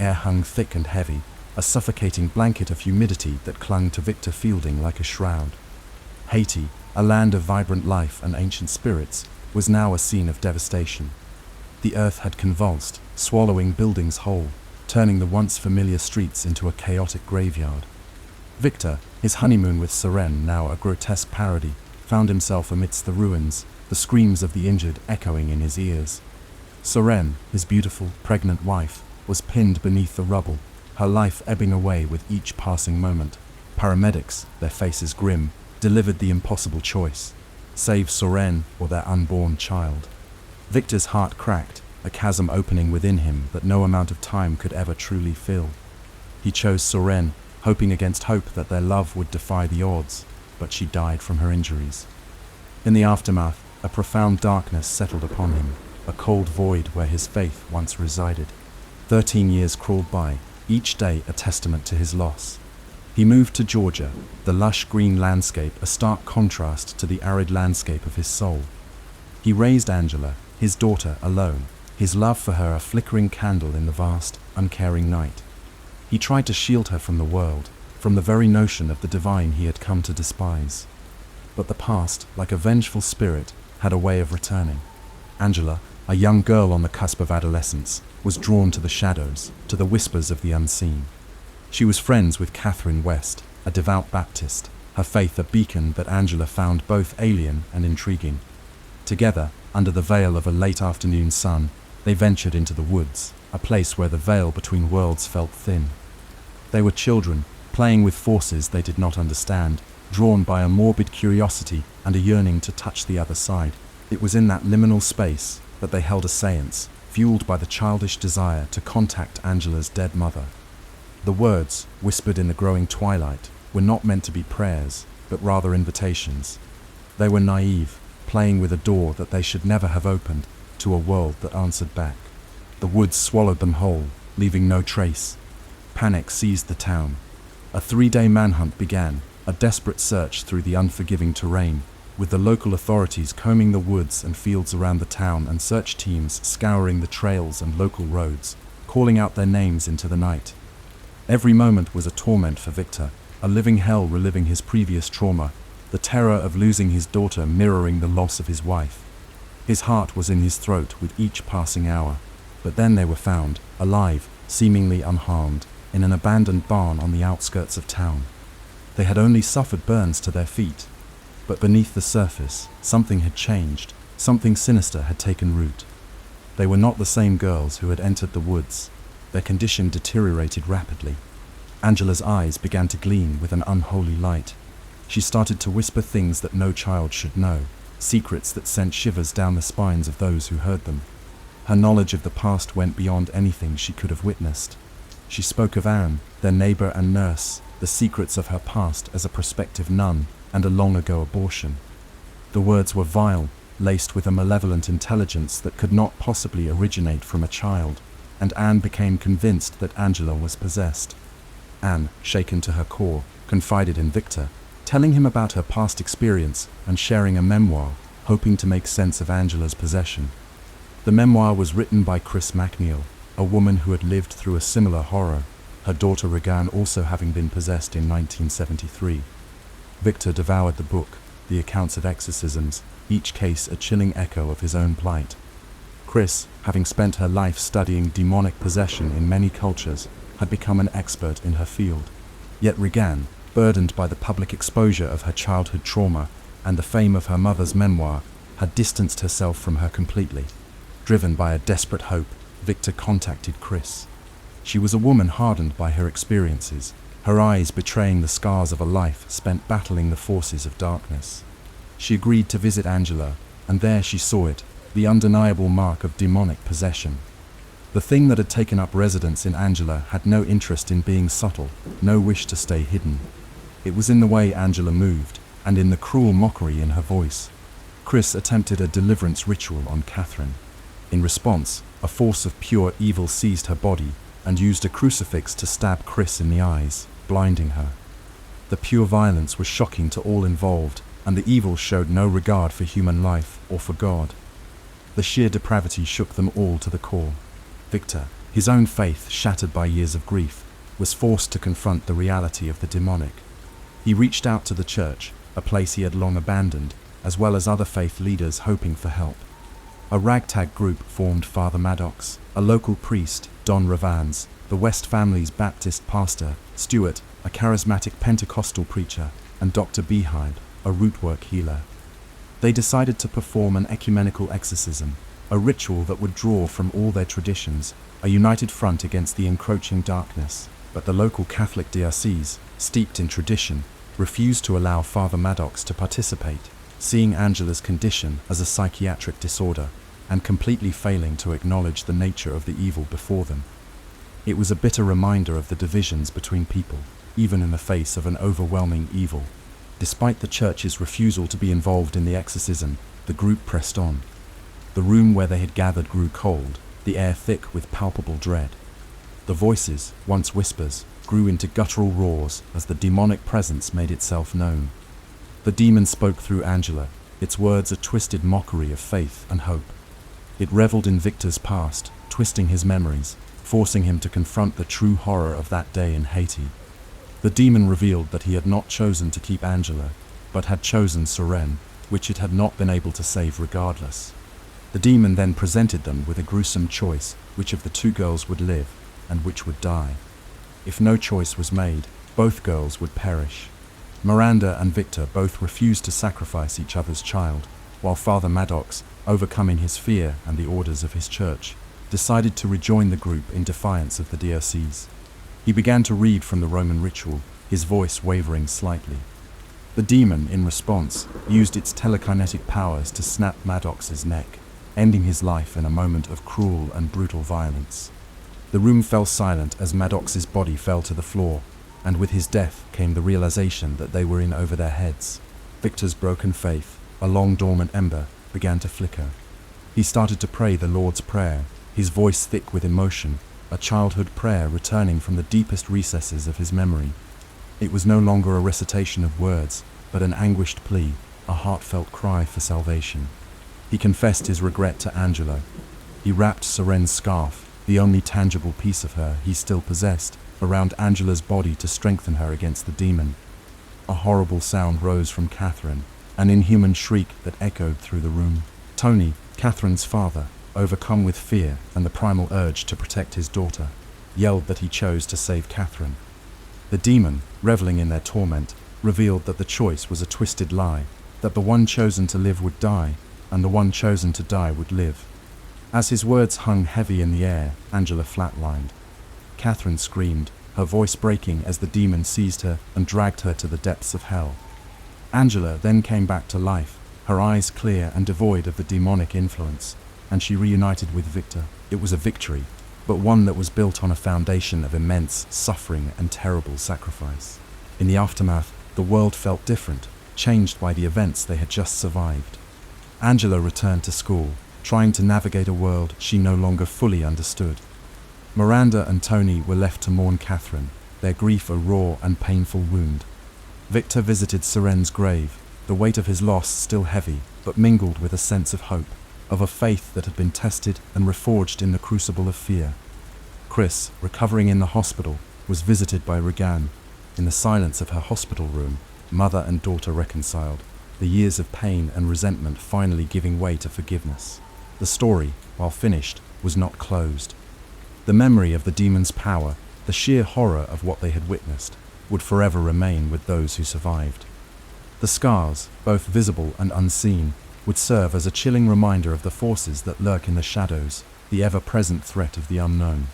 air hung thick and heavy, a suffocating blanket of humidity that clung to Victor Fielding like a shroud. Haiti, a land of vibrant life and ancient spirits, was now a scene of devastation. The earth had convulsed, swallowing buildings whole, turning the once familiar streets into a chaotic graveyard. Victor, his honeymoon with Sorenne now a grotesque parody, found himself amidst the ruins, the screams of the injured echoing in his ears. Sorenne, his beautiful, pregnant wife, was pinned beneath the rubble, her life ebbing away with each passing moment. Paramedics, their faces grim, delivered the impossible choice: save Sorenne or their unborn child. Victor's heart cracked, a chasm opening within him that no amount of time could ever truly fill. He chose Sorenne, hoping against hope that their love would defy the odds, but she died from her injuries. In the aftermath, a profound darkness settled upon him, a cold void where his faith once resided. 13 years crawled by, each day a testament to his loss. He moved to Georgia, the lush green landscape a stark contrast to the arid landscape of his soul. He raised Angela, his daughter, alone, his love for her a flickering candle in the vast, uncaring night. He tried to shield her from the world, from the very notion of the divine he had come to despise. But the past, like a vengeful spirit, had a way of returning. Angela, a young girl on the cusp of adolescence, was drawn to the shadows, to the whispers of the unseen. She was friends with Katherine West, a devout Baptist, her faith a beacon that Angela found both alien and intriguing. Together, under the veil of a late afternoon sun, they ventured into the woods, a place where the veil between worlds felt thin. They were children, playing with forces they did not understand, drawn by a morbid curiosity and a yearning to touch the other side. It was in that liminal space that they held a séance, fueled by the childish desire to contact Angela's dead mother. The words, whispered in the growing twilight, were not meant to be prayers, but rather invitations. They were naive, playing with a door that they should never have opened, to a world that answered back. The woods swallowed them whole, leaving no trace. Panic seized the town. A 3-day manhunt began, a desperate search through the unforgiving terrain, with the local authorities combing the woods and fields around the town and search teams scouring the trails and local roads, calling out their names into the night. Every moment was a torment for Victor, a living hell reliving his previous trauma, the terror of losing his daughter mirroring the loss of his wife. His heart was in his throat with each passing hour, but then they were found, alive, seemingly unharmed, in an abandoned barn on the outskirts of town. They had only suffered burns to their feet, but beneath the surface, something had changed, something sinister had taken root. They were not the same girls who had entered the woods. Their condition deteriorated rapidly. Angela's eyes began to gleam with an unholy light. She started to whisper things that no child should know, secrets that sent shivers down the spines of those who heard them. Her knowledge of the past went beyond anything she could have witnessed. She spoke of Anne, their neighbor and nurse, the secrets of her past as a prospective nun and a long-ago abortion. The words were vile, laced with a malevolent intelligence that could not possibly originate from a child, and Anne became convinced that Angela was possessed. Anne, shaken to her core, confided in Victor, telling him about her past experience and sharing a memoir, hoping to make sense of Angela's possession. The memoir was written by Chris MacNeil, a woman who had lived through a similar horror, her daughter Regan also having been possessed in 1973. Victor devoured the book, the accounts of exorcisms, each case a chilling echo of his own plight. Chris, having spent her life studying demonic possession in many cultures, had become an expert in her field. Yet Regan, burdened by the public exposure of her childhood trauma and the fame of her mother's memoir, had distanced herself from her completely. Driven by a desperate hope, Victor contacted Chris. She was a woman hardened by her experiences, her eyes betraying the scars of a life spent battling the forces of darkness. She agreed to visit Angela, and there she saw it, the undeniable mark of demonic possession. The thing that had taken up residence in Angela had no interest in being subtle, no wish to stay hidden. It was in the way Angela moved, and in the cruel mockery in her voice. Chris attempted a deliverance ritual on Katherine. In response, a force of pure evil seized her body and used a crucifix to stab Chris in the eyes, blinding her. The pure violence was shocking to all involved, and the evil showed no regard for human life or for God. The sheer depravity shook them all to the core. Victor, His own faith, shattered by years of grief, was forced to confront the reality of the demonic. He reached out to the church, a place he had long abandoned, as well as other faith leaders hoping for help. A ragtag group formed Father Maddox, a local priest, Don Ravans, the West family's Baptist pastor, Stuart, a charismatic Pentecostal preacher, and Dr. Behind, a rootwork healer. They decided to perform an ecumenical exorcism, a ritual that would draw from all their traditions a united front against the encroaching darkness. But the local Catholic diocese, steeped in tradition, refused to allow Father Maddox to participate, seeing Angela's condition as a psychiatric disorder and completely failing to acknowledge the nature of the evil before them. It was a bitter reminder of the divisions between people, even in the face of an overwhelming evil. Despite the church's refusal to be involved in the exorcism, the group pressed on. The room where they had gathered grew cold, the air thick with palpable dread. The voices, once whispers, grew into guttural roars as the demonic presence made itself known. The demon spoke through Angela, its words a twisted mockery of faith and hope. It reveled in Victor's past, twisting his memories, forcing him to confront the true horror of that day in Haiti. The demon revealed that he had not chosen to keep Angela, but had chosen Sorenne, which it had not been able to save regardless. The demon then presented them with a gruesome choice: which of the two girls would live, and which would die. If no choice was made, both girls would perish. Miranda and Victor both refused to sacrifice each other's child, while Father Maddox, overcoming his fear and the orders of his church, decided to rejoin the group in defiance of the diocese. He began to read from the Roman ritual, his voice wavering slightly. The demon, in response, used its telekinetic powers to snap Maddox's neck, ending his life in a moment of cruel and brutal violence. The room fell silent as Maddox's body fell to the floor, and with his death came the realization that they were in over their heads. Victor's broken faith, a long dormant ember, began to flicker. He started to pray the Lord's Prayer, his voice thick with emotion, a childhood prayer returning from the deepest recesses of his memory. It was no longer a recitation of words, but an anguished plea, a heartfelt cry for salvation. He confessed his regret to Angela. He wrapped Sorenne's scarf, the only tangible piece of her he still possessed, around Angela's body to strengthen her against the demon. A horrible sound rose from Katherine, an inhuman shriek that echoed through the room. Tony, Katherine's father, overcome with fear and the primal urge to protect his daughter, yelled that he chose to save Katherine. The demon, reveling in their torment, revealed that the choice was a twisted lie, that the one chosen to live would die, and the one chosen to die would live. As his words hung heavy in the air, Angela flatlined. Katherine screamed, her voice breaking as the demon seized her and dragged her to the depths of hell. Angela then came back to life, her eyes clear and devoid of the demonic influence, and she reunited with Victor. It was a victory, but one that was built on a foundation of immense suffering and terrible sacrifice. In the aftermath, the world felt different, changed by the events they had just survived. Angela returned to school, trying to navigate a world she no longer fully understood. Miranda and Tony were left to mourn Katherine, their grief a raw and painful wound. Victor visited Sorenne's grave, the weight of his loss still heavy, but mingled with a sense of hope, of a faith that had been tested and reforged in the crucible of fear. Chris, recovering in the hospital, was visited by Regan. In the silence of her hospital room, mother and daughter reconciled, the years of pain and resentment finally giving way to forgiveness. The story, while finished, was not closed. The memory of the demon's power, the sheer horror of what they had witnessed, would forever remain with those who survived. The scars, both visible and unseen, would serve as a chilling reminder of the forces that lurk in the shadows, the ever-present threat of the unknown.